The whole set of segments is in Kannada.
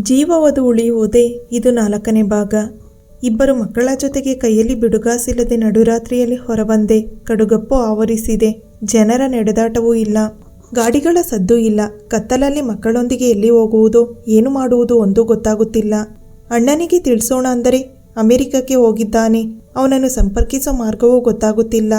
ಜೀವವದು ಉಳಿಯುವುದೇ ಇದು 4ನೇ ಭಾಗ. ಇಬ್ಬರು ಮಕ್ಕಳ ಜೊತೆಗೆ ಕೈಯಲ್ಲಿ ಬಿಡುಗಾಸಿಲ್ಲದೆ ನಡುರಾತ್ರಿಯಲ್ಲಿ ಹೊರಬಂದೆ. ಕಡುಗಪ್ಪು ಆವರಿಸಿದೆ. ಜನರ ನಡೆದಾಟವೂ ಇಲ್ಲ, ಗಾಡಿಗಳ ಸದ್ದು ಇಲ್ಲ. ಕತ್ತಲಲ್ಲಿ ಮಕ್ಕಳೊಂದಿಗೆ ಎಲ್ಲಿ ಹೋಗುವುದೋ ಏನು ಮಾಡುವುದು ಒಂದೂ ಗೊತ್ತಾಗುತ್ತಿಲ್ಲ. ಅಣ್ಣನಿಗೆ ತಿಳಿಸೋಣ ಅಂದರೆ ಅಮೆರಿಕಕ್ಕೆ ಹೋಗಿದ್ದಾನೆ. ಅವನನ್ನು ಸಂಪರ್ಕಿಸೋ ಮಾರ್ಗವೂ ಗೊತ್ತಾಗುತ್ತಿಲ್ಲ.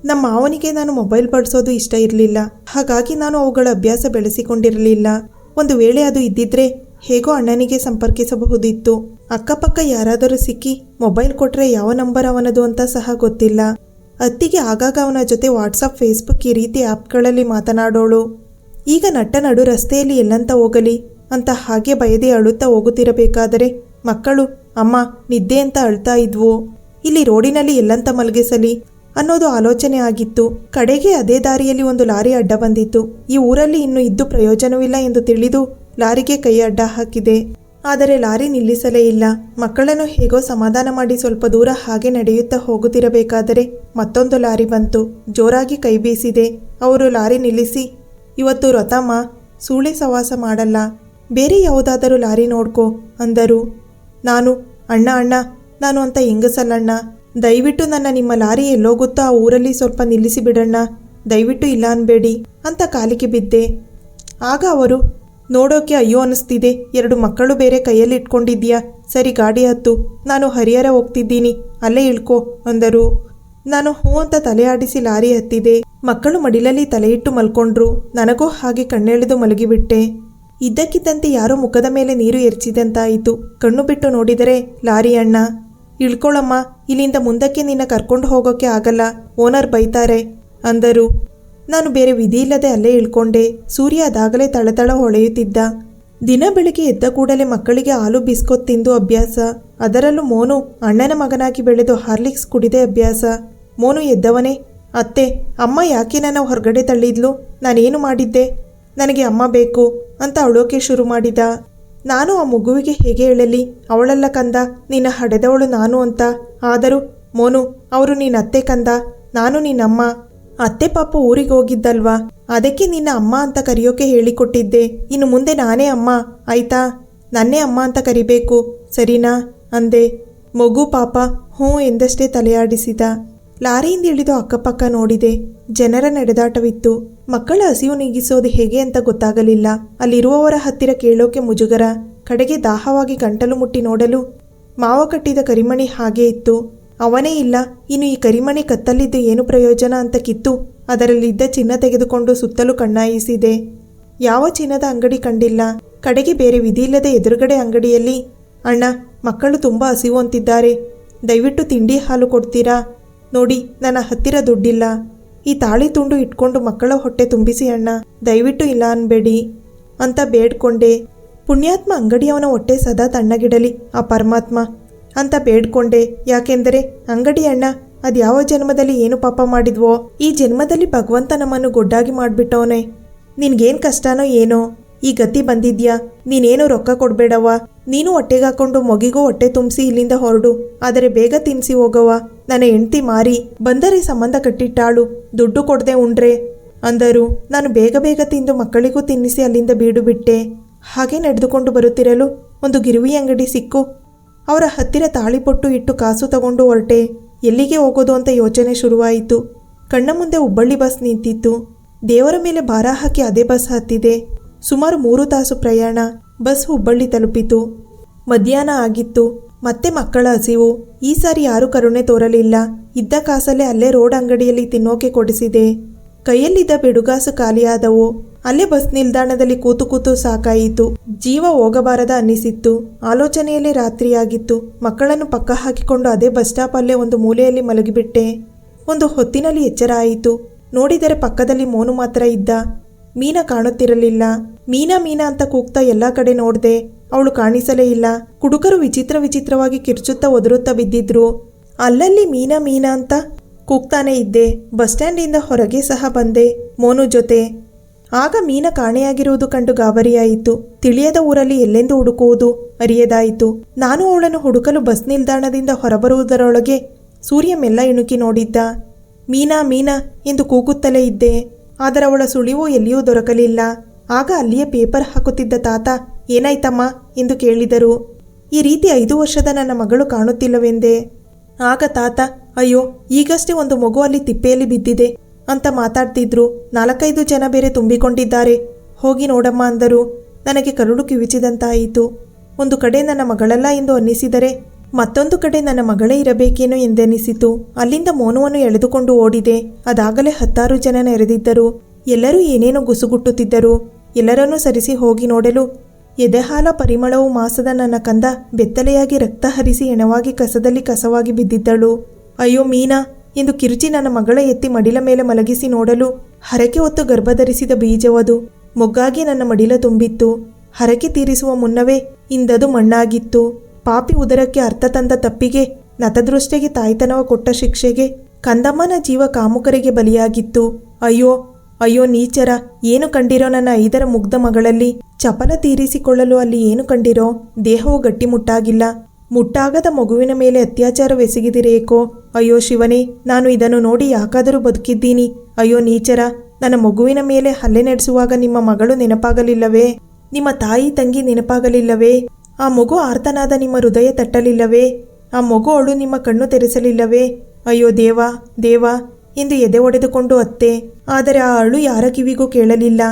ನಮ್ಮ ಮಾವನಿಗೆ ನಾನು ಮೊಬೈಲ್ ಬಳಸೋದು ಇಷ್ಟ ಇರಲಿಲ್ಲ. ಹಾಗಾಗಿ ನಾನು ಅವುಗಳ ಅಭ್ಯಾಸ ಬೆಳೆಸಿಕೊಂಡಿರಲಿಲ್ಲ. ಒಂದು ವೇಳೆ ಅದು ಇದ್ದಿದ್ರೆ ಹೇಗೋ ಅಣ್ಣನಿಗೆ ಸಂಪರ್ಕಿಸಬಹುದಿತ್ತು. ಅಕ್ಕಪಕ್ಕ ಯಾರಾದರೂ ಸಿಕ್ಕಿ ಮೊಬೈಲ್ ಕೊಟ್ರೆ ಯಾವ ನಂಬರ್ ಅವನದು ಅಂತ ಸಹ ಗೊತ್ತಿಲ್ಲ. ಅತ್ತಿಗೆ ಆಗಾಗ ಅವನ ಜೊತೆ ವಾಟ್ಸಪ್, ಫೇಸ್ಬುಕ್ ಈ ರೀತಿ ಆ್ಯಪ್ಗಳಲ್ಲಿ ಮಾತನಾಡೋಳು. ಈಗ ನಟ್ಟ ನಡು ರಸ್ತೆಯಲ್ಲಿ ಎಲ್ಲಂತ ಹೋಗಲಿ ಅಂತ ಹಾಗೆ ಭಯದೇ ಅಳುತ್ತಾ ಹೋಗುತ್ತಿರಬೇಕಾದರೆ ಮಕ್ಕಳು ಅಮ್ಮ ನಿದ್ದೆ ಅಂತ ಅಳ್ತಾ ಇದ್ವು. ಇಲ್ಲಿ ರೋಡಿನಲ್ಲಿ ಎಲ್ಲಂತ ಮಲಗಿಸಲಿ ಅನ್ನೋದು ಆಲೋಚನೆ ಆಗಿತ್ತು. ಕಡೆಗೆ ಅದೇ ದಾರಿಯಲ್ಲಿ ಒಂದು ಲಾರಿ ಅಡ್ಡ ಬಂದಿತ್ತು. ಈ ಊರಲ್ಲಿ ಇನ್ನು ಇದ್ದು ಪ್ರಯೋಜನವಿಲ್ಲ ಎಂದು ತಿಳಿದು ಲಾರಿಗೆ ಕೈ ಅಡ್ಡ ಹಾಕಿದೆ. ಆದರೆ ಲಾರಿ ನಿಲ್ಲಿಸಲೇ ಇಲ್ಲ. ಮಕ್ಕಳನ್ನು ಹೇಗೋ ಸಮಾಧಾನ ಮಾಡಿ ಸ್ವಲ್ಪ ದೂರ ಹಾಗೆ ನಡೆಯುತ್ತಾ ಹೋಗುತ್ತಿರಬೇಕಾದರೆ ಮತ್ತೊಂದು ಲಾರಿ ಬಂತು. ಜೋರಾಗಿ ಕೈ ಬೀಸಿದೆ. ಅವರು ಲಾರಿ ನಿಲ್ಲಿಸಿ, ಇವತ್ತು ರಥಮ್ಮ, ಸೂಳೆ ಸವಾಸ ಮಾಡಲ್ಲ, ಬೇರೆ ಯಾವುದಾದರೂ ಲಾರಿ ನೋಡ್ಕೋ ಅಂದರು. ನಾನು ಅಣ್ಣ ಅಣ್ಣ ನಾನು ಅಂತ ಹೆಂಗಸಲ್ಲಣ್ಣ, ದಯವಿಟ್ಟು ನನ್ನ ನಿಮ್ಮ ಲಾರಿ ಎಲ್ಲೋಗುತ್ತೋ ಆ ಊರಲ್ಲಿ ಸ್ವಲ್ಪ ನಿಲ್ಲಿಸಿ ಬಿಡಣ್ಣ, ದಯವಿಟ್ಟು ಇಲ್ಲ ಅನ್ಬೇಡಿ ಅಂತ ಕಾಲಿಗೆ ಬಿದ್ದೆ. ಆಗ ಅವರು, ನೋಡೋಕೆ ಅಯ್ಯೋ ಅನ್ನಿಸ್ತಿದೆ, 2 ಮಕ್ಕಳು ಬೇರೆ ಕೈಯಲ್ಲಿ ಇಟ್ಕೊಂಡಿದ್ಯಾ, ಸರಿ ಗಾಡಿ ಹತ್ತು, ನಾನು ಹರಿಹರ ಹೋಗ್ತಿದ್ದೀನಿ, ಅಲ್ಲೇ ಇಳ್ಕೊ ಅಂದರು. ನಾನು ಹೂ ಅಂತ ತಲೆ ಆಡಿಸಿ ಲಾರಿ ಹತ್ತಿದೆ. ಮಕ್ಕಳು ಮಡಿಲಲ್ಲಿ ತಲೆ ಇಟ್ಟು ಮಲ್ಕೊಂಡ್ರು. ನನಗೂ ಹಾಗೆ ಕಣ್ಣೆಳೆದು ಮಲಗಿಬಿಟ್ಟೆ. ಇದ್ದಕ್ಕಿದ್ದಂತೆ ಯಾರೋ ಮುಖದ ಮೇಲೆ ನೀರು ಎರಚಿದಂತಾಯಿತು. ಕಣ್ಣು ಬಿಟ್ಟು ನೋಡಿದರೆ ಲಾರಿ ಅಣ್ಣ. ಇಳ್ಕೊಳ್ಳಮ್ಮ, ಇಲ್ಲಿಂದ ಮುಂದಕ್ಕೆ ನಿನ್ನ ಕರ್ಕೊಂಡು ಹೋಗೋಕೆ ಆಗಲ್ಲ, ಓನರ್ ಬೈತಾರೆ ಅಂದರು. ನಾನು ಬೇರೆ ವಿಧಿ ಇಲ್ಲದೆ ಅಲ್ಲೇ ಇಳ್ಕೊಂಡೆ. ಸೂರ್ಯ ಅದಾಗಲೇ ತಳತಳ ಹೊಳೆಯುತ್ತಿದ್ದ. ದಿನ ಬೆಳಿಗ್ಗೆ ಎದ್ದ ಕೂಡಲೇ ಮಕ್ಕಳಿಗೆ ಹಾಲು ಬಿಸ್ಕೊತ್ ತಿಂದು ಅಭ್ಯಾಸ. ಅದರಲ್ಲೂ ಮೋನು ಅಣ್ಣನ ಮಗನಾಗಿ ಬೆಳೆದು ಹಾರ್ಲಿಕ್ಸ್ ಕುಡಿದೇ ಅಭ್ಯಾಸ. ಮೋನು ಎದ್ದವನೇ, ಅತ್ತೆ ಅಮ್ಮ ಯಾಕೆ ನನ್ನ ಹೊರಗಡೆ ತಳ್ಳಿದ್ಲು, ನಾನೇನು ಮಾಡಿದ್ದೆ, ನನಗೆ ಅಮ್ಮ ಬೇಕು ಅಂತ ಅಳೋಕೆ ಶುರು ಮಾಡಿದ. ನಾನು ಆ ಮಗುವಿಗೆ ಹೇಗೆ ಹೇಳಲಿ, ಅವಳಲ್ಲ ಕಂದ, ನಿನ್ನ ಹಡೆದವಳು ನಾನು ಅಂತ. ಆದರೂ ಮೋನು, ಅವರು ನಿನ್ನ ಅತ್ತೆ ಕಂದ, ನಾನು ನಿನ್ನಮ್ಮ. ಅತ್ತೆ ಪಾಪ ಊರಿಗೆ ಹೋಗಿದ್ದಲ್ವಾ, ಅದಕ್ಕೆ ನಿನ್ನ ಅಮ್ಮ ಅಂತ ಕರೆಯೋಕೆ ಹೇಳಿಕೊಟ್ಟಿದ್ದೆ. ಇನ್ನು ಮುಂದೆ ನಾನೇ ಅಮ್ಮ ಆಯ್ತಾ, ನನ್ನೇ ಅಮ್ಮ ಅಂತ ಕರಿಬೇಕು ಸರಿನಾ ಅಂದೆ. ಮಗು ಪಾಪ ಹ್ಞೂ ಎಂದಷ್ಟೇ ತಲೆಯಾಡಿಸಿದ. ಲಾರಿಯಿಂದ ಇಳಿದು ಅಕ್ಕಪಕ್ಕ ನೋಡಿದೆ. ಜನರ ನಡೆದಾಟವಿತ್ತು. ಮಕ್ಕಳ ಹಸಿವು ನೀಗಿಸೋದು ಹೇಗೆ ಅಂತ ಗೊತ್ತಾಗಲಿಲ್ಲ. ಅಲ್ಲಿರುವವರ ಹತ್ತಿರ ಕೇಳೋಕೆ ಮುಜುಗರ. ಕಡೆಗೆ ದಾಹವಾಗಿ ಗಂಟಲು ಮುಟ್ಟಿ ನೋಡಲು ಮಾವ ಕಟ್ಟಿದ ಕರಿಮಣಿ ಹಾಗೇ ಇತ್ತು. ಅವನೇ ಇಲ್ಲ. ಇನ್ನು ಈ ಕರಿಮಣಿ ಕತ್ತಲ್ಲಿದ್ದು ಏನು ಪ್ರಯೋಜನ ಅಂತ ಕಿತ್ತು ಅದರಲ್ಲಿದ್ದ ಚಿನ್ನ ತೆಗೆದುಕೊಂಡು ಸುತ್ತಲೂ ಕಣ್ಣಾಯಿಸಿದೆ. ಯಾವ ಚಿನ್ನದ ಅಂಗಡಿ ಕಂಡಿಲ್ಲ. ಕಡೆಗೆ ಬೇರೆ ವಿಧಿ ಇಲ್ಲದೆ ಎದುರುಗಡೆ ಅಂಗಡಿಯಲ್ಲಿ, ಅಣ್ಣ ಮಕ್ಕಳು ತುಂಬ ಹಸಿವು ಅಂತಿದ್ದಾರೆ, ದಯವಿಟ್ಟು ತಿಂಡಿ ಹಾಲು ಕೊಡ್ತೀರಾ, ನೋಡಿ ನನ್ನ ಹತ್ತಿರ ದುಡ್ಡಿಲ್ಲ, ಈ ತಾಳಿ ತುಂಡು ಇಟ್ಕೊಂಡು ಮಕ್ಕಳ ಹೊಟ್ಟೆ ತುಂಬಿಸಿ ಅಣ್ಣ, ದಯವಿಟ್ಟು ಇಲ್ಲ ಅನ್ಬೇಡಿ ಅಂತ ಬೇಡ್ಕೊಂಡೆ. ಪುಣ್ಯಾತ್ಮ ಅಂಗಡಿಯವನ ಹೊಟ್ಟೆ ಸದಾ ತಣ್ಣಗಿಡಲಿ ಆ ಪರಮಾತ್ಮ ಅಂತ ಬೇಡ್ಕೊಂಡೆ. ಯಾಕೆಂದರೆ ಅಂಗಡಿ ಅಣ್ಣ ಅದ್ಯಾವ ಜನ್ಮದಲ್ಲಿ ಏನು ಪಾಪ ಮಾಡಿದ್ವೋ, ಈ ಜನ್ಮದಲ್ಲಿ ಭಗವಂತ ನಮ್ಮನ್ನು ಗೊಡ್ಡಾಗಿ ಮಾಡಿಬಿಟ್ಟವನೇ, ನಿನ್ಗೇನು ಕಷ್ಟನೋ ಏನೋ ಈ ಗತಿ ಬಂದಿದ್ಯಾ, ನೀನೇನು ರೊಕ್ಕ ಕೊಡಬೇಡವ್ವ, ನೀನು ಹೊಟ್ಟೆಗಾಕೊಂಡು ಮಗಿಗೂ ಹೊಟ್ಟೆ ತುಂಬಿಸಿ ಇಲ್ಲಿಂದ ಹೊರಡು, ಆದರೆ ಬೇಗ ತಿನ್ನಿಸಿ ಹೋಗವ್ವ, ನನ್ನ ಹೆಂಡ್ತಿ ಮಾರಿ ಬಂದರೆ ಸಂಬಂಧ ಕಟ್ಟಿಟ್ಟಾಳು, ದುಡ್ಡು ಕೊಡದೆ ಉಂಡ್ರೆ ಅಂದರು. ನಾನು ಬೇಗ ಬೇಗ ತಿಂದು ಮಕ್ಕಳಿಗೂ ತಿನ್ನಿಸಿ ಅಲ್ಲಿಂದ ಬೀಡು ಬಿಟ್ಟೆ. ಹಾಗೆ ನಡೆದುಕೊಂಡು ಬರುತ್ತಿರಲು ಒಂದು ಗಿರುವಿ ಅಂಗಡಿ ಸಿಕ್ಕು ಅವರ ಹತ್ತಿರ ತಾಳಿಪೊಟ್ಟು ಇಟ್ಟು ಕಾಸು ತಗೊಂಡು ಹೊರಟೆ. ಎಲ್ಲಿಗೆ ಹೋಗೋದು ಅಂತ ಯೋಚನೆ ಶುರುವಾಯಿತು. ಕಣ್ಣ ಮುಂದೆ ಹುಬ್ಬಳ್ಳಿ ಬಸ್ ನಿಂತಿತ್ತು. ದೇವರ ಮೇಲೆ ಭಾರ ಹಾಕಿ ಅದೇ ಬಸ್ ಹತ್ತಿದೆ. ಸುಮಾರು 3 ತಾಸು ಪ್ರಯಾಣ. ಬಸ್ ಹುಬ್ಬಳ್ಳಿ ತಲುಪಿತು. ಮಧ್ಯಾಹ್ನ ಆಗಿತ್ತು. ಮತ್ತೆ ಮಕ್ಕಳ ಹಸಿವು. ಈ ಸಾರಿ ಯಾರೂ ಕರುಣೆ ತೋರಲಿಲ್ಲ. ಇದ್ದ ಕಾಸಲ್ಲೇ ಅಲ್ಲೇ ರೋಡ್ ಅಂಗಡಿಯಲ್ಲಿ ತಿನ್ನೋಕೆ ಕೊಡಿಸಿದೆ. ಕೈಯಲ್ಲಿದ್ದ ಬಿಡುಗಾಸು ಖಾಲಿಯಾದವು. ಅಲ್ಲೇ ಬಸ್ ನಿಲ್ದಾಣದಲ್ಲಿ ಕೂತು ಕೂತು ಸಾಕಾಯಿತು. ಜೀವ ಹೋಗಬಾರದ ಅನ್ನಿಸಿತ್ತು. ಆಲೋಚನೆಯಲ್ಲೇ ರಾತ್ರಿಯಾಗಿತ್ತು. ಮಕ್ಕಳನ್ನು ಪಕ್ಕ ಹಾಕಿಕೊಂಡು ಅದೇ ಬಸ್ ಸ್ಟಾಪಲ್ಲೇ ಒಂದು ಮೂಲೆಯಲ್ಲಿ ಮಲಗಿಬಿಟ್ಟೆ. ಒಂದು ಹೊತ್ತಿನಲ್ಲಿ ಎಚ್ಚರ ಆಯಿತು. ನೋಡಿದರೆ ಪಕ್ಕದಲ್ಲಿ ಮೋನು ಮಾತ್ರ ಇದ್ದ. ಮೀನಾ ಕಾಣುತ್ತಿರಲಿಲ್ಲ. ಮೀನಾ ಮೀನಾ ಅಂತ ಕೂಗ್ತಾ ಎಲ್ಲ ಕಡೆ ನೋಡಿದೆ. ಅವಳು ಕಾಣಿಸಲೇ ಇಲ್ಲ. ಕುಡುಕರು ವಿಚಿತ್ರವಾಗಿ ಕಿರ್ಚುತ್ತಾ ಒದರುತ್ತಾ ಬಿದ್ದಿದ್ರು. ಅಲ್ಲಲ್ಲಿ ಮೀನಾ ಮೀನಾ ಅಂತ ಕೂಗ್ತಾನೆ ಇದ್ದೆ. ಬಸ್ ಸ್ಟ್ಯಾಂಡಿಂದ ಹೊರಗೆ ಸಹ ಬಂದೆ ಮೋನು ಜೊತೆ. ಆಗ ಮೀನಾ ಕಾಣೆಯಾಗಿರುವುದು ಕಂಡು ಗಾಬರಿಯಾಯಿತು. ತಿಳಿಯದ ಊರಲ್ಲಿ ಎಲ್ಲೆಂದು ಹುಡುಕುವುದು ಅರಿಯದಾಯಿತು. ನಾನು ಅವಳನ್ನು ಹುಡುಕಲು ಬಸ್ ನಿಲ್ದಾಣದಿಂದ ಹೊರಬರುವುದರೊಳಗೆ ಸೂರ್ಯ ಮೆಲ್ಲ ಇಣುಕಿ ನೋಡಿದ್ದ. ಮೀನಾ ಮೀನಾ ಎಂದು ಕೂಗುತ್ತಲೇ ಇದ್ದೆ. ಆದರೆ ಅವಳ ಸುಳಿವು ಎಲ್ಲಿಯೂ ದೊರಕಲಿಲ್ಲ. ಆಗ ಅಲ್ಲಿಯೇ ಪೇಪರ್ ಹಾಕುತ್ತಿದ್ದ ತಾತ ಏನಾಯ್ತಮ್ಮ ಎಂದು ಕೇಳಿದರು. ಈ ರೀತಿ 5 ವರ್ಷದ ನನ್ನ ಮಗಳು ಕಾಣುತ್ತಿಲ್ಲವೆಂದೆ. ಆಗ ತಾತ, ಅಯ್ಯೋ ಈಗಷ್ಟೇ ಒಂದು ಮಗು ಅಲ್ಲಿ ತಿಪ್ಪೆಯಲ್ಲಿ ಬಿದ್ದಿದೆ ಅಂತ ಮಾತಾಡ್ತಿದ್ರು. 4-5 ಜನ ಬೇರೆ ತುಂಬಿಕೊಂಡಿದ್ದಾರೆ, ಹೋಗಿ ನೋಡಮ್ಮ ಅಂದರು. ನನಗೆ ಕರುಳು ಕಿವಿಚಿದಂತಾಯಿತು. ಒಂದು ಕಡೆ ನನ್ನ ಮಗಳಲ್ಲ ಎಂದು ಅನ್ನಿಸಿದರೆ ಮತ್ತೊಂದು ಕಡೆ ನನ್ನ ಮಗಳೇ ಇರಬೇಕೇನೋ ಎಂದೆನಿಸಿತು. ಅಲ್ಲಿಂದ ಮೋನುವನ್ನು ಎಳೆದುಕೊಂಡು ಓಡಿದೆ. ಅದಾಗಲೇ 10-6 ಜನ ನೆರೆದಿದ್ದರು. ಎಲ್ಲರೂ ಏನೇನೋ ಗುಸುಗುಟ್ಟುತ್ತಿದ್ದರು. ಎಲ್ಲರನ್ನೂ ಸರಿಸಿ ಹೋಗಿ ನೋಡಲು ಎದೆಹಾಲ ಪರಿಮಳವು ಮಾಸದ ನನ್ನ ಕಂದ ಬೆತ್ತಲೆಯಾಗಿ ರಕ್ತ ಹರಿಸಿ ಹೆಣವಾಗಿ ಕಸದಲ್ಲಿ ಕಸವಾಗಿ ಬಿದ್ದಿದ್ದಳು. ಅಯ್ಯೋ ಮೀನಾ ಎಂದು ಕಿರುಚಿ ನನ್ನ ಮಗಳ ಎತ್ತಿ ಮಡಿಲ ಮೇಲೆ ಮಲಗಿಸಿ ನೋಡಲು ಹರಕೆ ಹೊತ್ತು ಗರ್ಭಧರಿಸಿದ ಬೀಜವದು ಮೊಗ್ಗಾಗಿ ನನ್ನ ಮಡಿಲ ತುಂಬಿತ್ತು. ಹರಕೆ ತೀರಿಸುವ ಮುನ್ನವೇ ಇಂದದು ಮಣ್ಣಾಗಿತ್ತು. ಪಾಪಿ ಉದರಕ್ಕೆ ಅರ್ಥ ತಂದ ತಪ್ಪಿಗೆ, ನತದೃಷ್ಟಿಗೆ ತಾಯ್ತನವ ಕೊಟ್ಟ ಶಿಕ್ಷೆಗೆ ಕಂದಮ್ಮನ ಜೀವ ಕಾಮುಕರಿಗೆ ಬಲಿಯಾಗಿತ್ತು. ಅಯ್ಯೋ ಅಯ್ಯೋ ನೀಚರ, ಏನು ಕಂಡಿರೋ ನನ್ನ 5ರ ಮುಗ್ಧ ಮಗಳಲ್ಲಿ? ಚಪಲ ತೀರಿಸಿಕೊಳ್ಳಲು ಅಲ್ಲಿ ಏನು ಕಂಡಿರೋ? ದೇಹವು ಗಟ್ಟಿಮುಟ್ಟಾಗಿಲ್ಲ. ಮುಟ್ಟಾಗದ ಮಗುವಿನ ಮೇಲೆ ಅತ್ಯಾಚಾರವೆಸಗಿದಿರೇಕೋ? ಅಯ್ಯೋ ಶಿವನೇ, ನಾನು ಇದನ್ನು ನೋಡಿ ಯಾಕಾದರೂ ಬದುಕಿದ್ದೀನಿ? ಅಯ್ಯೋ ನೀಚರ, ನನ್ನ ಮಗುವಿನ ಮೇಲೆ ಹಲ್ಲೆ ನಡೆಸುವಾಗ ನಿಮ್ಮ ಮಗಳು ನೆನಪಾಗಲಿಲ್ಲವೇ? ನಿಮ್ಮ ತಾಯಿ ತಂಗಿ ನೆನಪಾಗಲಿಲ್ಲವೇ? ಆ ಮಗು ಆರ್ತನಾದ ನಿಮ್ಮ ಹೃದಯ ತಟ್ಟಲಿಲ್ಲವೇ? ಆ ಮಗು ಅಳು ನಿಮ್ಮ ಕಣ್ಣು ತೆರೆಸಲಿಲ್ಲವೇ? ಅಯ್ಯೋ ದೇವಾ ದೇವಾ ಎಂದು ಎದೆ ಒಡೆದುಕೊಂಡು ಅತ್ತೆ. ಆದರೆ ಆ ಅಳು ಯಾರ ಕಿವಿಗೂ ಕೇಳಲಿಲ್ಲ.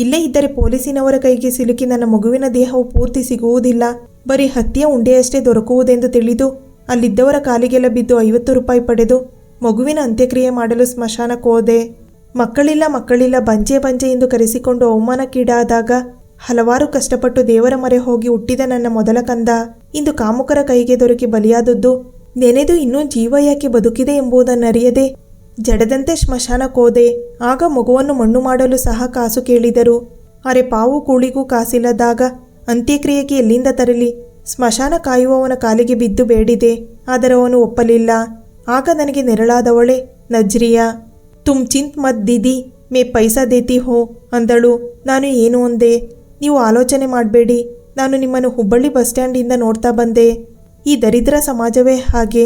ಇಲ್ಲೇ ಇದ್ದರೆ ಪೊಲೀಸಿನವರ ಕೈಗೆ ಸಿಲುಕಿ ನನ್ನ ಮಗುವಿನ ದೇಹವು ಪೂರ್ತಿ ಸಿಗುವುದಿಲ್ಲ, ಬರೀ ಹತ್ತಿಯ ಉಂಡೆಯಷ್ಟೇ ದೊರಕುವುದೆಂದು ತಿಳಿದು ಅಲ್ಲಿದ್ದವರ ಕಾಲಿಗೆಲ್ಲ ಬಿದ್ದು 50 ರೂಪಾಯಿ ಪಡೆದು ಮಗುವಿನ ಅಂತ್ಯಕ್ರಿಯೆ ಮಾಡಲು ಸ್ಮಶಾನಕ್ಕೆ ಹೋದೆ. ಮಕ್ಕಳಿಲ್ಲ ಮಕ್ಕಳಿಲ್ಲ ಬಂಜೆ ಬಂಜೆ ಎಂದು ಕರೆಸಿಕೊಂಡು ಅವಮಾನಕ್ಕೀಡಾದಾಗ ಹಲವಾರು ಕಷ್ಟಪಟ್ಟು ದೇವರ ಮೊರೆ ಹೋಗಿ ಹುಟ್ಟಿದ ನನ್ನ ಮೊದಲ ಕಂದ ಇಂದು ಕಾಮುಕರ ಕೈಗೆ ದೊರಕಿ ಬಲಿಯಾದದ್ದು ನೆನೆದು ಇನ್ನೂ ಜೀವ ಯಾಕೆ ಬದುಕಿದೆ ಎಂಬುದನ್ನರಿಯದೆ ಜಡದಂತೆ ಸ್ಮಶಾನಕ್ಕೋದೆ. ಆಗ ಮಗುವನ್ನು ಮಣ್ಣು ಮಾಡಲು ಸಹ ಕಾಸು ಕೇಳಿದರು. ಅರೆ ಪಾವು ಕೂಳಿಗೂ ಕಾಸಿಲ್ಲದಾಗ ಅಂತ್ಯಕ್ರಿಯೆಗೆ ಎಲ್ಲಿಂದ ತರಲಿ? ಸ್ಮಶಾನ ಕಾಯುವವನ ಕಾಲಿಗೆ ಬಿದ್ದು ಬೇಡಿದೆ, ಆದರೆ ಅವನು ಒಪ್ಪಲಿಲ್ಲ. ಆಗ ನನಗೆ ನೆರಳಾದವಳೆ ನಜ್ರಿಯಾ. ತುಮ್ ಚಿಂತ್ ಮತ್ ದೀದಿ, ಮೇ ಪೈಸಾ ದೇತಿ ಹೋ ಅಂದಳು. ನಾನು ಏನು ಅಂದೆ? ನೀವು ಆಲೋಚನೆ ಮಾಡಬೇಡಿ, ನಾನು ನಿಮ್ಮನ್ನು ಹುಬ್ಬಳ್ಳಿ ಬಸ್ ಸ್ಟ್ಯಾಂಡಿಂದ ನೋಡ್ತಾ ಬಂದೆ. ಈ ದರಿದ್ರ ಸಮಾಜವೇ ಹಾಗೆ.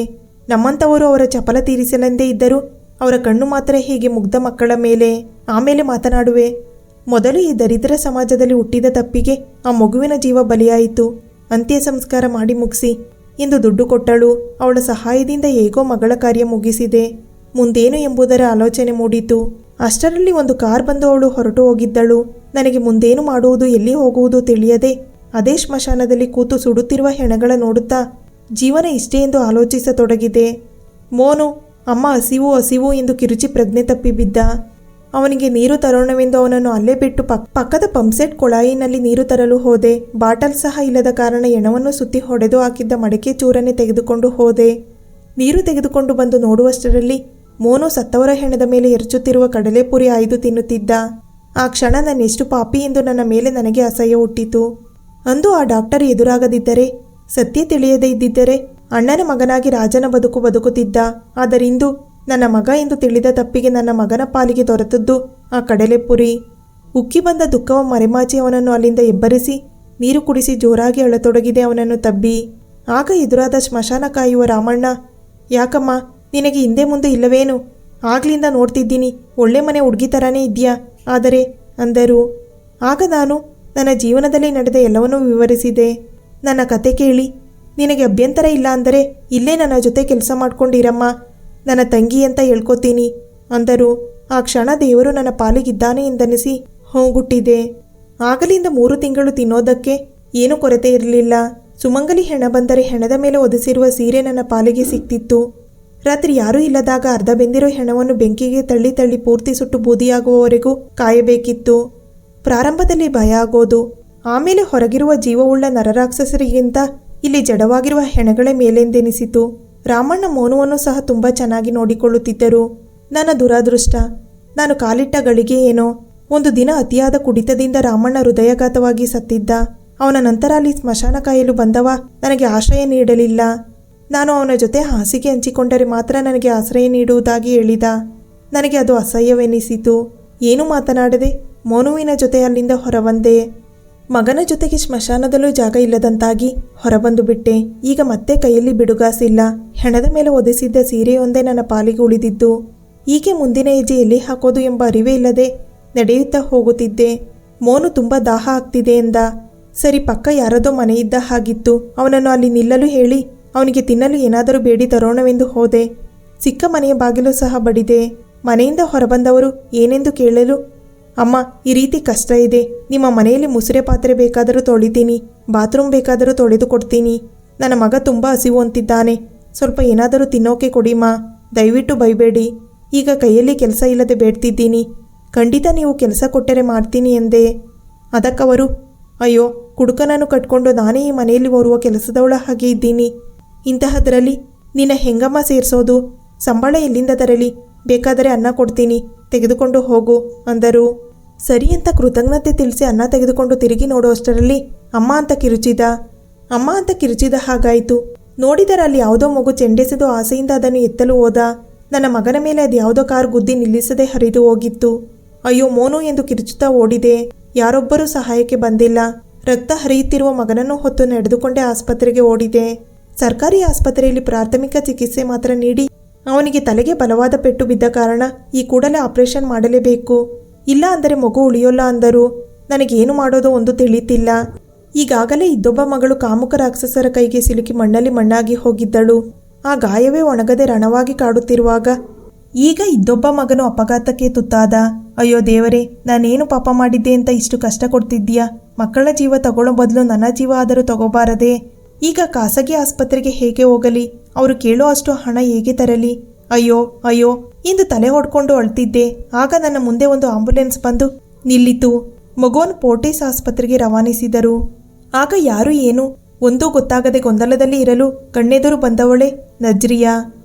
ನಮ್ಮಂಥವರು ಅವರ ಚಪಲ ತೀರಿಸಲೆಂದೇ ಇದ್ದರೂ ಅವರ ಕಣ್ಣು ಮಾತ್ರ ಹೀಗೆ ಮುಗ್ಧ ಮಕ್ಕಳ ಮೇಲೆ. ಆಮೇಲೆ ಮಾತನಾಡುವೆ. ಮೊದಲು ಈ ದರಿದ್ರ ಸಮಾಜದಲ್ಲಿ ಹುಟ್ಟಿದ ತಪ್ಪಿಗೆ ಆ ಮಗುವಿನ ಜೀವ ಬಲಿಯಾಯಿತು. ಅಂತ್ಯ ಸಂಸ್ಕಾರ ಮಾಡಿ ಮುಗಿಸಿ ಎಂದು ದುಡ್ಡು ಕೊಟ್ಟಳು. ಅವಳ ಸಹಾಯದಿಂದ ಹೇಗೋ ಮಗಳ ಕಾರ್ಯ ಮುಗಿಸಿದೆ. ಮುಂದೇನು ಎಂಬುದರ ಆಲೋಚನೆ ಮೂಡಿತು. ಅಷ್ಟರಲ್ಲಿ ಒಂದು ಕಾರ್ ಬಂದು ಅವಳು ಹೊರಟು ಹೋಗಿದ್ದಳು. ನನಗೆ ಮುಂದೇನು ಮಾಡುವುದು, ಎಲ್ಲಿ ಹೋಗುವುದು ತಿಳಿಯದೆ ಅದೇ ಸ್ಮಶಾನದಲ್ಲಿ ಕೂತು ಸುಡುತ್ತಿರುವ ಹೆಣಗಳ ನೋಡುತ್ತಾ ಜೀವನ ಇಷ್ಟೇ ಎಂದು ಆಲೋಚಿಸತೊಡಗಿದೆ. ಮೋನು, ಅಮ್ಮ ಹಸಿವು ಹಸಿವು ಎಂದು ಕಿರುಚಿ ಪ್ರಜ್ಞೆ ತಪ್ಪಿ ಬಿದ್ದ. ಅವನಿಗೆ ನೀರು ತರೋಣವೆಂದು ಅವನನ್ನು ಅಲ್ಲೇ ಬಿಟ್ಟು ಪಕ್ಕದ ಪಂಪ್ಸೆಟ್ ಕೊಳಾಯಿನಲ್ಲಿ ನೀರು ತರಲು ಹೋದೆ. ಬಾಟಲ್ ಸಹ ಇಲ್ಲದ ಕಾರಣ ಎಣವನ್ನು ಸುತ್ತಿ ಹೊಡೆದು ಹಾಕಿದ್ದ ಮಡಕೆ ಚೂರನ್ನೇ ತೆಗೆದುಕೊಂಡು ಹೋದೆ. ನೀರು ತೆಗೆದುಕೊಂಡು ಬಂದು ನೋಡುವಷ್ಟರಲ್ಲಿ ಮೋನು ಸತ್ತವರ ಹೆಣದ ಮೇಲೆ ಎರಚುತ್ತಿರುವ ಕಡಲೆಪುರಿ ಆಯ್ದು ತಿನ್ನುತ್ತಿದ್ದ. ಆ ಕ್ಷಣ ನನ್ನೆಷ್ಟು ಪಾಪಿ ಎಂದು ನನ್ನ ಮೇಲೆ ನನಗೆ ಅಸಹ್ಯ ಹುಟ್ಟಿತು. ಅಂದು ಆ ಡಾಕ್ಟರ್ ಎದುರಾಗದಿದ್ದರೆ, ಸತ್ಯ ತಿಳಿಯದೇ ಇದ್ದಿದ್ದರೆ ಅಣ್ಣನ ಮಗನಾಗಿ ರಾಜನ ಬದುಕು ಬದುಕುತ್ತಿದ್ದ. ಆದರಿಂದು ನನ್ನ ಮಗ ಎಂದು ತಿಳಿದ ತಪ್ಪಿಗೆ ನನ್ನ ಮಗನ ಪಾಲಿಗೆ ದೊರೆತದ್ದು ಆ ಕಡಲೆಪುರಿ. ಉಕ್ಕಿ ಬಂದ ದುಃಖವ ಮರೆಮಾಚಿ ಅವನನ್ನು ಅಲ್ಲಿಂದ ಎಬ್ಬರಿಸಿ ನೀರು ಕುಡಿಸಿ ಜೋರಾಗಿ ಅಳತೊಡಗಿದೆ ಅವನನ್ನು ತಬ್ಬಿ. ಆಗ ಎದುರಾದ ಸ್ಮಶಾನ ಕಾಯುವ ರಾಮಣ್ಣ, ಯಾಕಮ್ಮ ನಿನಗೆ ಹಿಂದೆ ಮುಂದೆ ಇಲ್ಲವೇನು? ಆಗ್ಲಿಂದ ನೋಡ್ತಿದ್ದೀನಿ, ಒಳ್ಳೆ ಮನೆ ಹುಡುಗಿ ಥರನೇ ಇದೆಯಾ ಆದರೆ ಅಂದರು. ಆಗ ನಾನು ನನ್ನ ಜೀವನದಲ್ಲಿ ನಡೆದ ಎಲ್ಲವನ್ನೂ ವಿವರಿಸಿದೆ. ನನ್ನ ಕತೆ ಕೇಳಿ ನಿನಗೆ ಅಭ್ಯಂತರ ಇಲ್ಲ ಅಂದರೆ ಇಲ್ಲೇ ನನ್ನ ಜೊತೆ ಕೆಲಸ ಮಾಡ್ಕೊಂಡಿರಮ್ಮ, ನನ್ನ ತಂಗಿ ಅಂತ ಹೇಳ್ಕೊತೀನಿ ಅಂದರು. ಆ ಕ್ಷಣ ದೇವರು ನನ್ನ ಪಾಲಿಗಿದ್ದಾನೆ ಎಂದನಿಸಿ ಹೋಗುಟ್ಟಿದೆ. ಆಗಲಿಂದ 3 ತಿಂಗಳು ತಿನ್ನೋದಕ್ಕೆ ಏನೂ ಕೊರತೆ ಇರಲಿಲ್ಲ. ಸುಮಂಗಲಿ ಹೆಣ ಬಂದರೆ ಹೆಣದ ಮೇಲೆ ಒದಿಸಿರುವ ಸೀರೆ ನನ್ನ ಪಾಲಿಗೆ ಸಿಕ್ತಿತ್ತು. ರಾತ್ರಿ ಯಾರೂ ಇಲ್ಲದಾಗ ಅರ್ಧ ಬೆಂದಿರೋ ಹೆಣವನ್ನು ಬೆಂಕಿಗೆ ತಳ್ಳಿ ತಳ್ಳಿ ಪೂರ್ತಿ ಸುಟ್ಟು ಬೂದಿಯಾಗುವವರೆಗೂ ಕಾಯಬೇಕಿತ್ತು. ಪ್ರಾರಂಭದಲ್ಲಿ ಭಯ ಆಗೋದು, ಆಮೇಲೆ ಹೊರಗಿರುವ ಜೀವವುಳ್ಳ ನರರಾಕ್ಷಸರಿಗಿಂತ ಇಲ್ಲಿ ಜಡವಾಗಿರುವ ಹೆಣಗಳೇ ಮೇಲೆಂದೆನಿಸಿತು. ರಾಮಣ್ಣ ಮೋನುವನ್ನು ಸಹ ತುಂಬ ಚೆನ್ನಾಗಿ ನೋಡಿಕೊಳ್ಳುತ್ತಿದ್ದರು. ನನ್ನ ದುರಾದೃಷ್ಟ, ನಾನು ಕಾಲಿಟ್ಟ ಗಳಿಗೆ ಏನೋ ಒಂದು ದಿನ ಅತಿಯಾದ ಕುಡಿತದಿಂದ ರಾಮಣ್ಣ ಹೃದಯಘಾತವಾಗಿ ಸತ್ತಿದ್ದ. ಅವನ ನಂತರ ಅಲ್ಲಿ ಸ್ಮಶಾನ ಕಾಯಲು ಬಂದವ ನನಗೆ ಆಶ್ರಯ ನೀಡಲಿಲ್ಲ. ನಾನು ಅವನ ಜೊತೆ ಹಾಸಿಗೆ ಹಂಚಿಕೊಂಡರೆ ಮಾತ್ರ ನನಗೆ ಆಶ್ರಯ ನೀಡುವುದಾಗಿ ಹೇಳಿದ. ನನಗೆ ಅದು ಅಸಹ್ಯವೆನಿಸಿತು. ಏನೂ ಮಾತನಾಡದೆ ಮೋನುವಿನ ಜೊತೆ ಅಲ್ಲಿಂದ ಹೊರಬಂದೆ. ಮಗನ ಜೊತೆಗೆ ಸ್ಮಶಾನದಲ್ಲೂ ಜಾಗ ಇಲ್ಲದಂತಾಗಿ ಹೊರಬಂದು ಬಿಟ್ಟೆ. ಈಗ ಮತ್ತೆ ಕೈಯಲ್ಲಿ ಬಿಡುಗಾಸಿಲ್ಲ. ಹೆಣದ ಮೇಲೆ ಒದಿಸಿದ್ದ ಸೀರೆಯೊಂದೇ ನನ್ನ ಪಾಲಿಗೆ ಉಳಿದಿದ್ದು. ಹೀಗೆ ಮುಂದಿನ ಹೆಜ್ಜೆ ಎಲ್ಲಿ ಹಾಕೋದು ಎಂಬ ಅರಿವೇ ಇಲ್ಲದೆ ನಡೆಯುತ್ತಾ ಹೋಗುತ್ತಿದ್ದೆ. ಮೋನು ತುಂಬ ದಾಹ ಆಗ್ತಿದೆ ಎಂದ. ಸರಿ, ಪಕ್ಕ ಯಾರದೋ ಮನೆ ಇದ್ದ ಹಾಗಿತ್ತು. ಅವನನ್ನು ಅಲ್ಲಿ ನಿಲ್ಲಲು ಹೇಳಿ ಅವನಿಗೆ ತಿನ್ನಲು ಏನಾದರೂ ಬೇಡಿ ತರೋಣವೆಂದು ಹೋದೆ. ಸಿಕ್ಕ ಮನೆಯ ಬಾಗಿಲು ಸಹ ಬಡಿದೆ. ಮನೆಯಿಂದ ಹೊರಬಂದವರು ಏನೆಂದು ಕೇಳಲು, ಅಮ್ಮ, ಈ ರೀತಿ ಕಷ್ಟ ಇದೆ. ನಿಮ್ಮ ಮನೆಯಲ್ಲಿ ಮುಸುರೆ ಪಾತ್ರೆ ಬೇಕಾದರೂ ತೊಳಿತೀನಿ, ಬಾತ್ರೂಮ್ ಬೇಕಾದರೂ ತೊಳೆದು ಕೊಡ್ತೀನಿ. ನನ್ನ ಮಗ ತುಂಬ ಹಸಿವು ಅಂತಿದ್ದಾನೆ. ಸ್ವಲ್ಪ ಏನಾದರೂ ತಿನ್ನೋಕೆ ಕೊಡಿಮ್ಮ, ದಯವಿಟ್ಟು ಬೈಬೇಡಿ. ಈಗ ಕೈಯಲ್ಲಿ ಕೆಲಸ ಇಲ್ಲದೆ ಬೇಡ್ತಿದ್ದೀನಿ. ಖಂಡಿತ ನೀವು ಕೆಲಸ ಕೊಟ್ಟರೆ ಮಾಡ್ತೀನಿ ಎಂದೆ. ಅದಕ್ಕವರು, ಅಯ್ಯೋ, ಕುಡುಕನನ್ನು ಕಟ್ಕೊಂಡು ನಾನೇ ಈ ಮನೆಯಲ್ಲಿ ಓರ್ವ ಕೆಲಸದವಳ ಹಾಗೆ ಇದ್ದೀನಿ. ಇಂತಹದರಲ್ಲಿ ನಿನ್ನ ಹೆಂಗಮ್ಮ ಸೇರಿಸೋದು? ಸಂಬಳ ಎಲ್ಲಿಂದ ತರಲಿ? ಬೇಕಾದರೆ ಅನ್ನ ಕೊಡ್ತೀನಿ, ತೆಗೆದುಕೊಂಡು ಹೋಗು ಅಂದರು. ಸರಿ ಅಂತ ಕೃತಜ್ಞತೆ ತಿಳಿಸಿ ಅನ್ನ ತೆಗೆದುಕೊಂಡು ತಿರುಗಿ ನೋಡುವಷ್ಟರಲ್ಲಿ ಅಮ್ಮ ಅಂತ ಕಿರುಚಿದ ಹಾಗಾಯಿತು. ನೋಡಿದರೆ ಅಲ್ಲಿ ಯಾವುದೋ ಮಗು ಚೆಂಡೆಸೆದು ಆಸೆಯಿಂದ ಅದನ್ನು ಎತ್ತಲು ಹೋದ. ನನ್ನ ಮಗನ ಮೇಲೆ ಅದು ಯಾವುದೋ ಕಾರು ಗುದ್ದಿ ನಿಲ್ಲಿಸದೆ ಹರಿದು ಹೋಗಿತ್ತು. ಅಯ್ಯೋ ಮೋನು ಎಂದು ಕಿರುಚುತ್ತಾ ಓಡಿದೆ. ಯಾರೊಬ್ಬರೂ ಸಹಾಯಕ್ಕೆ ಬಂದಿಲ್ಲ. ರಕ್ತ ಹರಿಯುತ್ತಿರುವ ಮಗನನ್ನು ಹೊತ್ತು ನಡೆದುಕೊಂಡೇ ಆಸ್ಪತ್ರೆಗೆ ಓಡಿದೆ. ಸರ್ಕಾರಿ ಆಸ್ಪತ್ರೆಯಲ್ಲಿ ಪ್ರಾಥಮಿಕ ಚಿಕಿತ್ಸೆ ಮಾತ್ರ ನೀಡಿ ಅವನಿಗೆ ತಲೆಗೆ ಬಲವಾದ ಪೆಟ್ಟು ಬಿದ್ದ ಕಾರಣ ಈ ಕೂಡಲೇ ಆಪರೇಷನ್ ಮಾಡಲೇಬೇಕು, ಇಲ್ಲ ಅಂದರೆ ಮಗು ಉಳಿಯೋಲ್ಲ ಅಂದರು. ನನಗೇನು ಮಾಡೋದು ಒಂದು ತಿಳಿಯುತ್ತಿಲ್ಲ. ಈಗಾಗಲೇ ಇದ್ದೊಬ್ಬ ಮಗಳು ಕಾಮುಕ ರಾಕ್ಷಸರ ಕೈಗೆ ಸಿಲುಕಿ ಮಣ್ಣಲ್ಲಿ ಮಣ್ಣಾಗಿ ಹೋಗಿದ್ದಳು. ಆ ಗಾಯವೇ ಒಣಗದೆ ರಣವಾಗಿ ಕಾಡುತ್ತಿರುವಾಗ ಈಗ ಇದ್ದೊಬ್ಬ ಮಗನು ಅಪಘಾತಕ್ಕೆ ತುತ್ತಾದ. ಅಯ್ಯೋ ದೇವರೇ, ನಾನೇನು ಪಾಪ ಮಾಡಿದ್ದೆ ಅಂತ ಇಷ್ಟು ಕಷ್ಟ ಕೊಡ್ತಿದ್ದೀಯಾ? ಮಕ್ಕಳ ಜೀವ ತಗೊಳ್ಳೋ ಬದಲು ನನ್ನ ಜೀವ ಆದರೂ ತಗೋಬಾರದೆ? ಈಗ ಖಾಸಗಿ ಆಸ್ಪತ್ರೆಗೆ ಹೇಗೆ ಹೋಗಲಿ? ಅವರು ಕೇಳೋ ಅಷ್ಟು ಹಣ ಹೇಗೆ ತರಲಿ? ಅಯ್ಯೋ ಅಯ್ಯೋ ಎಂದು ತಲೆ ಹೊಡ್ಕೊಂಡು ಅಳ್ತಿದ್ದೆ. ಆಗ ನನ್ನ ಮುಂದೆ ಒಂದು ಆಂಬ್ಯುಲೆನ್ಸ್ ಬಂದು ನಿಲ್ಲಿತು. ಮಗುವನ್ನು ಪೋರ್ಟಿಸ್ ಆಸ್ಪತ್ರೆಗೆ ರವಾನಿಸಿದರು. ಆಗ ಯಾರು ಏನು ಒಂದೂ ಗೊತ್ತಾಗದೆ ಗೊಂದಲದಲ್ಲಿ ಇರಲು ಕಣ್ಣೆದುರು ಬಂದವಳೆ ನಜ್ರಿಯಾ.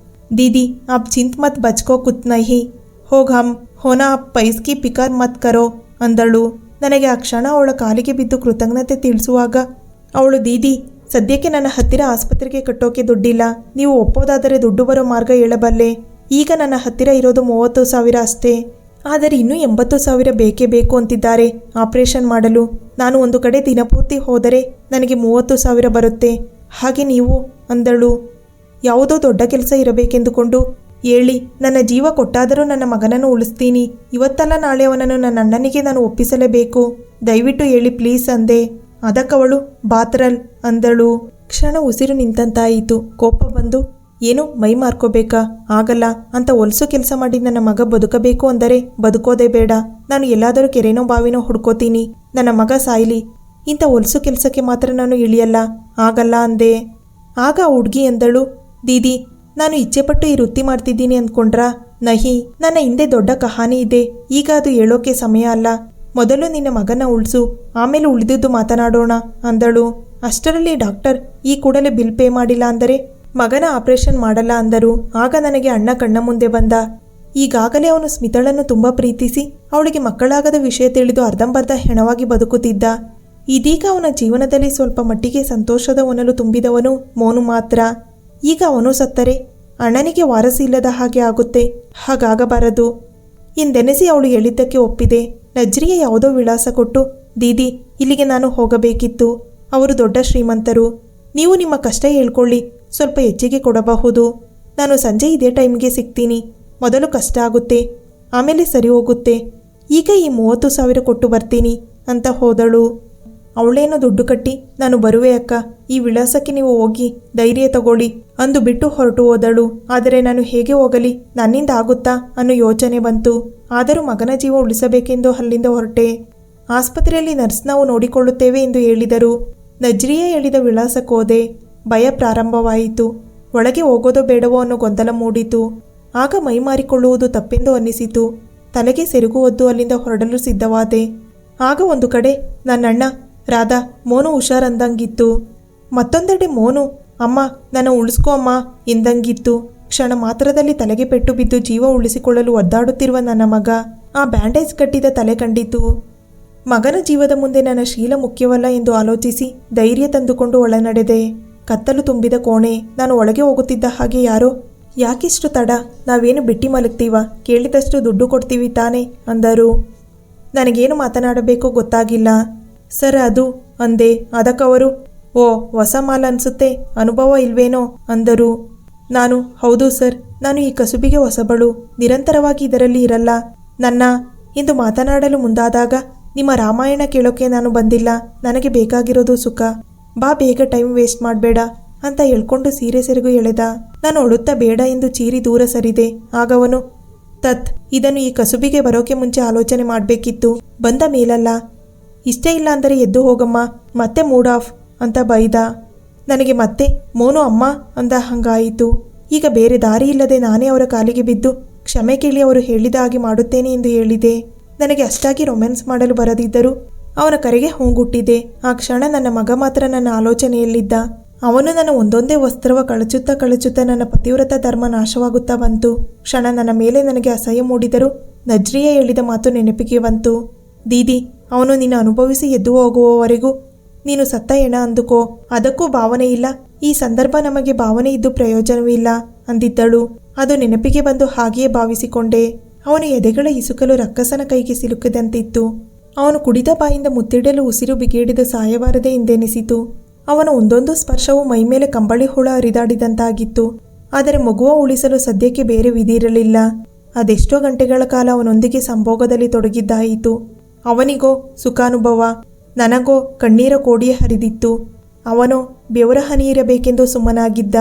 ದೀದಿ, आप चिंत मत बचको कुछ नहीं, ಹೋಗ್ ಹಮ್ ಹೋನಾ आप पैस की फिकर मत करो ಅಂದಳು. ನನಗೆ ಆ ಕ್ಷಣ ಅವಳ ಕಾಲಿಗೆ ಬಿದ್ದು ಕೃತಜ್ಞತೆ ತಿಳಿಸುವಾಗ ಅವಳು, ದೀದಿ, ಸದ್ಯಕ್ಕೆ ನನ್ನ ಹತ್ತಿರ ಆಸ್ಪತ್ರೆಗೆ ಕಟ್ಟೋಕೆ ದುಡ್ಡಿಲ್ಲ. ನೀವು ಒಪ್ಪೋದಾದರೆ ದುಡ್ಡು ಬರೋ ಮಾರ್ಗ ಹೇಳಬಲ್ಲೆ. ಈಗ ನನ್ನ ಹತ್ತಿರ ಇರೋದು 30,000 ಅಷ್ಟೇ. ಆದರೆ ಇನ್ನೂ 80,000 ಬೇಕೇ ಬೇಕು ಅಂತಿದ್ದಾರೆ ಆಪರೇಷನ್ ಮಾಡಲು. ನಾನು ಒಂದು ಕಡೆ ದಿನಪೂರ್ತಿ ಹೋದರೆ ನನಗೆ 30,000 ಬರುತ್ತೆ. ಹಾಗೆ ನೀವು ಅಂದಳು. ಯಾವುದೋ ದೊಡ್ಡ ಕೆಲಸ ಇರಬೇಕೆಂದುಕೊಂಡು, ಹೇಳಿ, ನನ್ನ ಜೀವ ಕೊಟ್ಟಾದರೂ ನನ್ನ ಮಗನನ್ನು ಉಳಿಸ್ತೀನಿ. ಇವತ್ತಲ್ಲ ನಾಳೆ ಅವನನ್ನು ನನ್ನ ಅಣ್ಣನಿಗೆ ನಾನು ಒಪ್ಪಿಸಲೇಬೇಕು. ದಯವಿಟ್ಟು ಹೇಳಿ ಪ್ಲೀಸ್ ಅಂದೆ. ಅದಕ್ಕವಳು ಬಾತ್ರಲ್ ಅಂದಳು. ಕ್ಷಣ ಉಸಿರು ನಿಂತಂತಾಯಿತು. ಕೋಪ ಬಂದು, ಏನು ಮೈ ಮಾರ್ಕೋಬೇಕಾ? ಆಗಲ್ಲ ಅಂತ ಹೊಲಸು ಕೆಲಸ ಮಾಡಿ ನನ್ನ ಮಗ ಬದುಕಬೇಕು ಅಂದರೆ ಬದುಕೋದೇ ಬೇಡ. ನಾನು ಎಲ್ಲಾದರೂ ಕೆರೆನೋ ಬಾವಿನೋ ಹುಡ್ಕೋತೀನಿ. ನನ್ನ ಮಗ ಸಾಯ್ಲಿ. ಇಂಥ ಹೊಲಸು ಕೆಲಸಕ್ಕೆ ಮಾತ್ರ ನಾನು ಇಳಿಯಲ್ಲ. ಆಗಲ್ಲ ಅಂದೆ. ಆಗ ಆ ಹುಡುಗಿ ಎಂದಳು, ದೀದಿ, ನಾನು ಇಚ್ಛೆಪಟ್ಟು ಈ ವೃತ್ತಿ ಮಾಡ್ತಿದ್ದೀನಿ ಅಂದ್ಕೊಂಡ್ರಾ? ನಹಿ, ನನ್ನ ಹಿಂದೆ ದೊಡ್ಡ ಕಹಾನಿ ಇದೆ. ಈಗ ಅದು ಹೇಳೋಕೆ ಸಮಯ ಅಲ್ಲ. ಮೊದಲು ನಿನ್ನ ಮಗನ ಉಳಿಸು, ಆಮೇಲೆ ಉಳಿದಿದ್ದು ಮಾತನಾಡೋಣ ಅಂದಳು. ಅಷ್ಟರಲ್ಲಿ ಡಾಕ್ಟರ್ ಈ ಕೂಡಲೇ ಬಿಲ್ ಪೇ ಮಾಡಿಲ್ಲ ಅಂದರೆ ಮಗನ ಆಪರೇಷನ್ ಮಾಡಲ್ಲ ಅಂದರು. ಆಗ ನನಗೆ ಅಣ್ಣ ಕಣ್ಣ ಮುಂದೆ ಬಂದ. ಈಗಾಗಲೇ ಅವನು ಸ್ಮಿತಳನ್ನು ತುಂಬ ಪ್ರೀತಿಸಿ ಅವಳಿಗೆ ಮಕ್ಕಳಾಗದ ವಿಷಯ ತಿಳಿದು ಅರ್ಧಂಬರ್ಧ ಹೆಣವಾಗಿ ಬದುಕುತ್ತಿದ್ದ. ಇದೀಗ ಅವನ ಜೀವನದಲ್ಲಿ ಸ್ವಲ್ಪ ಮಟ್ಟಿಗೆ ಸಂತೋಷದ ಹೊನಲು ತುಂಬಿದವನು ಮೋನು ಮಾತ್ರ. ಈಗ ಅವನು ಸತ್ತರೆ ಅಣ್ಣನಿಗೆ ವಾರಸಿ ಇಲ್ಲದ ಹಾಗೆ ಆಗುತ್ತೆ. ಹಾಗಾಗಬಾರದು ಎಂದೆನೆಸಿ ಅವಳು ಹೇಳಿದ್ದಕ್ಕೆ ಒಪ್ಪಿದೆ. ನಜ್ರಿಯ ಯಾವುದೋ ವಿಳಾಸ ಕೊಟ್ಟು, ದೀದಿ, ಇಲ್ಲಿಗೆ ನಾನು ಹೋಗಬೇಕಿತ್ತು. ಅವರು ದೊಡ್ಡ ಶ್ರೀಮಂತರು. ನೀವು ನಿಮ್ಮ ಕಷ್ಟ ಹೇಳ್ಕೊಳ್ಳಿ, ಸ್ವಲ್ಪ ಹೆಚ್ಚಿಗೆ ಕೊಡಬಹುದು. ನಾನು ಸಂಜೆ ಇದೇ ಟೈಮ್ಗೆ ಸಿಗ್ತೀನಿ. ಮೊದಲು ಕಷ್ಟ ಆಗುತ್ತೆ, ಆಮೇಲೆ ಸರಿ ಹೋಗುತ್ತೆ. ಈಗ ಈ 30,000 ಕೊಟ್ಟು ಬರ್ತೀನಿ ಅಂತ ಹೋದಳು. ಅವಳೇನೋ ದುಡ್ಡು ಕಟ್ಟಿ, ನಾನು ಬರುವೆ ಅಕ್ಕ, ಈ ವಿಳಾಸಕ್ಕೆ ನೀವು ಹೋಗಿ ಧೈರ್ಯ ತಗೊಳ್ಳಿ ಅಂದು ಬಿಟ್ಟು ಹೊರಟು ಹೋದಳು. ಆದರೆ ನಾನು ಹೇಗೆ ಹೋಗಲಿ? ನನ್ನಿಂದ ಆಗುತ್ತಾ ಅನ್ನೋ ಯೋಚನೆ ಬಂತು. ಆದರೂ ಮಗನ ಜೀವ ಉಳಿಸಬೇಕೆಂದು ಅಲ್ಲಿಂದ ಹೊರಟೆ. ಆಸ್ಪತ್ರೆಯಲ್ಲಿ ನರ್ಸ್ ನಾವು ನೋಡಿಕೊಳ್ಳುತ್ತೇವೆ ಎಂದು ಹೇಳಿದರು. ನಜ್ರಿಯೇ ಹೇಳಿದ ವಿಳಾಸಕ್ಕೋದೆ. ಭಯ ಪ್ರಾರಂಭವಾಯಿತು. ಒಳಗೆ ಹೋಗೋದೋ ಬೇಡವೋ ಅನ್ನೋ ಗೊಂದಲ ಮೂಡಿತು. ಆಗ ಮೈ ಮಾರಿಕೊಳ್ಳುವುದು ತಪ್ಪೆಂದು ಅನ್ನಿಸಿತು. ತಲೆಗೆ ಸೆರಗು ಹೊದ್ದು ಅಲ್ಲಿಂದ ಹೊರಡಲು ಸಿದ್ಧವಾದೆ. ಆಗ ಒಂದು ಕಡೆ ನನ್ನಣ್ಣ ರಾಧಾ, ಮೋನು ಹುಷಾರಂದಂಗಿತ್ತು. ಮತ್ತೊಂದೆಡೆ ಮೋನು, ಅಮ್ಮ ನನ್ನ ಉಳಿಸ್ಕೋ ಅಮ್ಮ ಎಂದಂಗಿತ್ತು. ಕ್ಷಣ ಮಾತ್ರದಲ್ಲಿ ತಲೆಗೆ ಪೆಟ್ಟು ಬಿದ್ದು ಜೀವ ಉಳಿಸಿಕೊಳ್ಳಲು ಒದ್ದಾಡುತ್ತಿರುವ ನನ್ನ ಮಗ. ಆ ಬ್ಯಾಂಡೇಜ್ ಕಟ್ಟಿದ ತಲೆ ಕಂಡಿತು. ಮಗನ ಜೀವದ ಮುಂದೆ ನನ್ನ ಶೀಲ ಮುಖ್ಯವಲ್ಲ ಎಂದು ಆಲೋಚಿಸಿ ಧೈರ್ಯ ತಂದುಕೊಂಡು ಒಳನಡೆದೆ. ಕತ್ತಲು ತುಂಬಿದ ಕೋಣೆ. ನಾನು ಒಳಗೆ ಹೋಗುತ್ತಿದ್ದ ಹಾಗೆ ಯಾರೋ, ಯಾಕಿಷ್ಟು ತಡ? ನಾವೇನು ಬಿಟ್ಟಿ ಮಲಗ್ತೀವ? ಕೇಳಿದಷ್ಟು ದುಡ್ಡು ಕೊಡ್ತೀವಿ ತಾನೆ ಅಂದರು. ನನಗೇನು ಮಾತನಾಡಬೇಕೋ ಗೊತ್ತಾಗಿಲ್ಲ. ಸರ್ ಅದು ಅಂದೆ. ಅದಕ್ಕವರು, ಓ ಹೊಸ ಮಾಲ್ ಅನ್ಸುತ್ತೆ, ಅನುಭವ ಇಲ್ವೇನೋ ಅಂದರು. ನಾನು, ಹೌದು ಸರ್, ನಾನು ಈ ಕಸುಬಿಗೆ ಹೊಸಬಳು, ನಿರಂತರವಾಗಿ ಇದರಲ್ಲಿ ಇರಲ್ಲ. ನನ್ನ ಎಂದು ಮಾತನಾಡಲು ಮುಂದಾದಾಗ ನಿಮ್ಮ ರಾಮಾಯಣ ಕೇಳೋಕೆ ನಾನು ಬಂದಿಲ್ಲ. ನನಗೆ ಬೇಕಾಗಿರೋದು ಸುಖ. ಬಾ, ಬೇಗ ಟೈಮ್ ವೇಸ್ಟ್ ಮಾಡಬೇಡ ಅಂತ ಹೇಳ್ಕೊಂಡು ಸೀರೆ ಸೆರಗು ಎಳೆದ. ನಾನು ಅಳುತ್ತಾ ಬೇಡ ಎಂದು ಚೀರಿ ದೂರ ಸರಿದೆ. ಆಗವನು, ತತ್, ಇದನ್ನು ಈ ಕಸುಬಿಗೆ ಬರೋಕೆ ಮುಂಚೆ ಆಲೋಚನೆ ಮಾಡಬೇಕಿತ್ತು, ಬಂದ ಮೇಲಲ್ಲ. ಇಷ್ಟೇ ಇಲ್ಲ ಅಂದರೆ ಎದ್ದು ಹೋಗಮ್ಮ, ಮತ್ತೆ ಮೂಡ್ ಆಫ್ ಅಂತ ಬೈದ. ನನಗೆ ಮತ್ತೆ ಮೋನು ಅಮ್ಮ ಅಂದ ಹಂಗಾಯಿತು. ಈಗ ಬೇರೆ ದಾರಿ ಇಲ್ಲದೆ ನಾನೇ ಅವರ ಕಾಲಿಗೆ ಬಿದ್ದು ಕ್ಷಮೆ ಕೇಳಿ ಅವರು ಹೇಳಿದ ಹಾಗೆ ಮಾಡುತ್ತೇನೆ ಎಂದು ಹೇಳಿದೆ. ನನಗೆ ಅಷ್ಟಾಗಿ ರೊಮ್ಯಾನ್ಸ್ ಮಾಡಲು ಬರದಿದ್ದರೂ ಅವನ ಕರೆಗೆ ಹೂಗುಟ್ಟಿದೆ. ಆ ಕ್ಷಣ ನನ್ನ ಮಗ ಮಾತ್ರ ನನ್ನ ಆಲೋಚನೆಯಲ್ಲಿದ್ದ. ಅವನು ನನ್ನ ಒಂದೊಂದೇ ವಸ್ತ್ರವ ಕಳಚುತ್ತಾ ನನ್ನ ಪತಿವ್ರತ ಧರ್ಮ ನಾಶವಾಗುತ್ತಾ ಬಂತು. ಕ್ಷಣ ನನ್ನ ಮೇಲೆ ನನಗೆ ಅಸಹ್ಯ ಮೂಡಿದರೂ ನಜ್ರಿಯ ಹೇಳಿದ ಮಾತು ನೆನಪಿಗೆ ಬಂತು. ದೀದಿ, ಅವನು ನಿನ್ನ ಅನುಭವಿಸಿ ಎದ್ದು ಹೋಗುವವರೆಗೂ ನೀನು ಸತ್ತ ಹೆಣ ಅಂದುಕೋ, ಅದಕ್ಕೂ ಭಾವನೆ ಇಲ್ಲ. ಈ ಸಂದರ್ಭ ನಮಗೆ ಭಾವನೆ ಇದ್ದು ಪ್ರಯೋಜನವಿಲ್ಲ ಅಂದಿದ್ದಳು. ಅದು ನೆನಪಿಗೆ ಬಂದು ಹಾಗೆಯೇ ಭಾವಿಸಿಕೊಂಡೆ. ಅವನು ಎದೆಗಳ ಇಸುಕಲು ರಕ್ಕಸನ ಕೈಗೆ ಸಿಲುಕಿದಂತಿತ್ತು. ಅವನು ಕುಡಿದ ಬಾಯಿಂದ ಮುತ್ತಿಡಲು ಉಸಿರು ಬಿಗಿಡಿದು ಸಾಯಬಾರದೆ ಎಂದೆನಿಸಿತು. ಅವನ ಒಂದೊಂದು ಸ್ಪರ್ಶವು ಮೈಮೇಲೆ ಕಂಬಳಿ ಹುಳ ಹರಿದಾಡಿದಂತಾಗಿತ್ತು. ಆದರೆ ಮಗುವ ಉಳಿಸಲು ಸದ್ಯಕ್ಕೆ ಬೇರೆ ವಿಧಿಯಿರಲಿಲ್ಲ. ಅದೆಷ್ಟೋ ಗಂಟೆಗಳ ಕಾಲ ಅವನೊಂದಿಗೆ ಸಂಭೋಗದಲ್ಲಿ ತೊಡಗಿದ್ದಾಯಿತು. ಅವನಿಗೋ ಸುಖಾನುಭವ, ನನಗೋ ಕಣ್ಣೀರ ಕೋಡಿಯೇ ಹರಿದಿತ್ತು. ಅವನೋ ಬೆವರ ಹನಿ ಇರಬೇಕೆಂದು ಸುಮ್ಮನಾಗಿದ್ದ.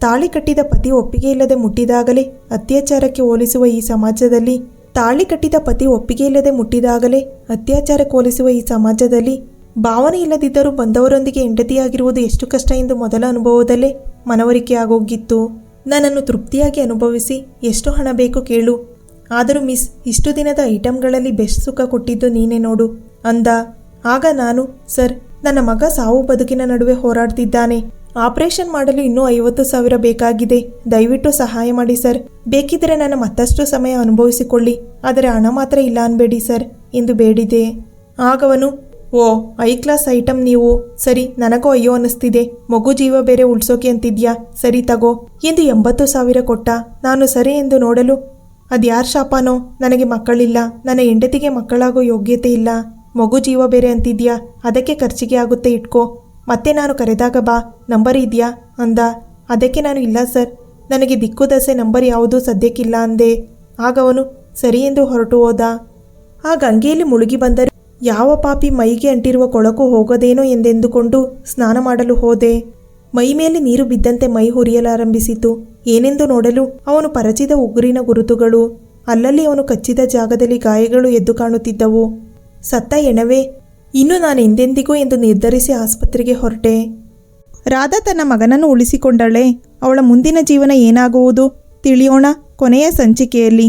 ತಾಳಿ ಕಟ್ಟಿದ ಪತಿ ಒಪ್ಪಿಗೆ ಇಲ್ಲದೆ ಮುಟ್ಟಿದಾಗಲೇ ಅತ್ಯಾಚಾರಕ್ಕೆ ಹೋಲಿಸುವ ಈ ಸಮಾಜದಲ್ಲಿ ಭಾವನೆ ಇಲ್ಲದಿದ್ದರೂ ಬಂದವರೊಂದಿಗೆ ಹೆಂಡತಿಯಾಗಿರುವುದು ಎಷ್ಟು ಕಷ್ಟ ಎಂದು ಮೊದಲ ಅನುಭವದಲ್ಲೇ ಮನವರಿಕೆ ಆಗೋಗಿತ್ತು. ನನ್ನನ್ನು ತೃಪ್ತಿಯಾಗಿ ಅನುಭವಿಸಿ, ಎಷ್ಟು ಹಣ ಬೇಕು ಕೇಳು, ಆದರೂ ಮಿಸ್, ಇಷ್ಟು ದಿನದ ಐಟಮ್ಗಳಲ್ಲಿ ಬೆಸ್ಟ್ ಸುಖ ಕೊಟ್ಟಿದ್ದು ನೀನೇ ನೋಡು ಅಂದ. ಆಗ ನಾನು, ಸರ್, ನನ್ನ ಮಗ ಸಾವು ಬದುಕಿನ ನಡುವೆ ಹೋರಾಡ್ತಿದ್ದಾನೆ. ಆಪರೇಷನ್ ಮಾಡಲು ಇನ್ನೂ 50,000 ಬೇಕಾಗಿದೆ. ದಯವಿಟ್ಟು ಸಹಾಯ ಮಾಡಿ ಸರ್. ಬೇಕಿದ್ರೆ ನನ್ನ ಮತ್ತಷ್ಟು ಸಮಯ ಅನುಭವಿಸಿಕೊಳ್ಳಿ, ಆದರೆ ಹಣ ಮಾತ್ರ ಇಲ್ಲ ಅನ್ಬೇಡಿ ಸರ್ ಎಂದು ಬೇಡಿದೆ. ಆಗವನು, ಓ, ಐ ಕ್ಲಾಸ್ ಐಟಮ್ ನೀವು. ಸರಿ, ನನಗೂ ಅಯ್ಯೋ ಅನ್ನಿಸ್ತಿದೆ. ಮಗು ಜೀವ ಬೇರೆ ಉಳ್ಸೋಕೆ ಅಂತಿದ್ಯಾ, ಸರಿ ತಗೋ ಎಂದು 80,000 ಕೊಟ್ಟ. ನಾನು ಸರಿ ಎಂದು ನೋಡಲು, ಅದ್ಯಾರ ಶಾಪನೋ, ನನಗೆ ಮಕ್ಕಳಿಲ್ಲ, ನನ್ನ ಹೆಂಡತಿಗೆ ಮಕ್ಕಳಾಗೋ ಯೋಗ್ಯತೆ ಇಲ್ಲ. ಮಗು ಜೀವ ಬೇರೆ ಅಂತಿದ್ಯಾ, ಅದಕ್ಕೆ ಖರ್ಚಿಗೆ ಆಗುತ್ತೆ, ಇಟ್ಕೋ. ಮತ್ತೆ ನಾನು ಕರೆದಾಗ ಬಾ, ನಂಬರ್ ಇದೆಯಾ ಅಂದ. ಅದಕ್ಕೆ ನಾನು, ಇಲ್ಲ ಸರ್, ನನಗೆ ದಿಕ್ಕು ದಸೆ ನಂಬರ್ ಯಾವುದೂ ಸದ್ಯಕ್ಕಿಲ್ಲ ಅಂದೆ. ಆಗವನು ಸರಿ ಎಂದು ಹೊರಟು ಹೋದ. ಆ ಗಂಗೆಯಲ್ಲಿ ಮುಳುಗಿ ಬಂದರೆ ಯಾವ ಪಾಪಿ ಮೈಗೆ ಅಂಟಿರುವ ಕೊಳಕು ಹೋಗೋದೇನೋ ಎಂದೆಂದುಕೊಂಡು ಸ್ನಾನ ಮಾಡಲು ಹೋದೆ. ಮೈ ಮೇಲೆ ನೀರು ಬಿದ್ದಂತೆ ಮೈ ಹುರಿಯಲಾರಂಭಿಸಿತು. ಏನೆಂದು ನೋಡಲು ಅವನು ಪರಚಿದ ಉಗುರಿನ ಗುರುತುಗಳು, ಅಲ್ಲಲ್ಲಿ ಅವನು ಕಚ್ಚಿದ ಜಾಗದಲ್ಲಿ ಗಾಯಗಳು ಎದ್ದು ಕಾಣುತ್ತಿದ್ದವು. ಸತ್ತ ಎಣವೇ. ಇನ್ನು ನಾನು ಎಂದೆಂದಿಗೂ ಎಂದು ನಿರ್ಧರಿಸಿ ಆಸ್ಪತ್ರೆಗೆ ಹೊರಟೆ. ರಾಧಾ ತನ್ನ ಮಗನನ್ನು ಉಳಿಸಿಕೊಂಡಳೆ. ಅವಳ ಮುಂದಿನ ಜೀವನ ಏನಾಗುವುದು ತಿಳಿಯೋಣ ಕೊನೆಯ ಸಂಚಿಕೆಯಲ್ಲಿ.